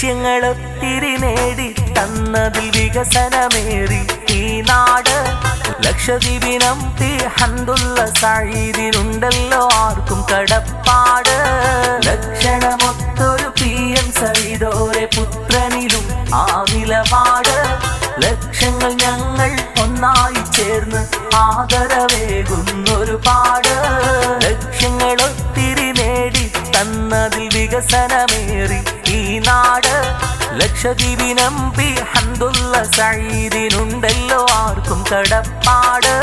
ലക്ഷ്യങ്ങളൊത്തിരി നേടി തന്നതിൽ വികസനമേറി ഈ നാട്. ലക്ഷദ്വീപിനം ഹംദുള്ള സഈദിനുണ്ടല്ലോ ആർക്കും കടപ്പാട്. ലക്ഷണമൊത്തൊരു PM സഈദോരെ പുത്രനിലും ആ നിലപാട്. ലക്ഷങ്ങൾ ഞങ്ങൾ ഒന്നായി ചേർന്ന് ആദരവേകുന്നൊരുപാട്. ലക്ഷ്യങ്ങളൊത്തിരി നേടി തന്നതിൽ വികസനമേറി ഈ നാട്. ലക്ഷദ്വീപിനം ഹംദുള്ള സഈദിനുണ്ടല്ലോ ആർക്കും കടപ്പാട്.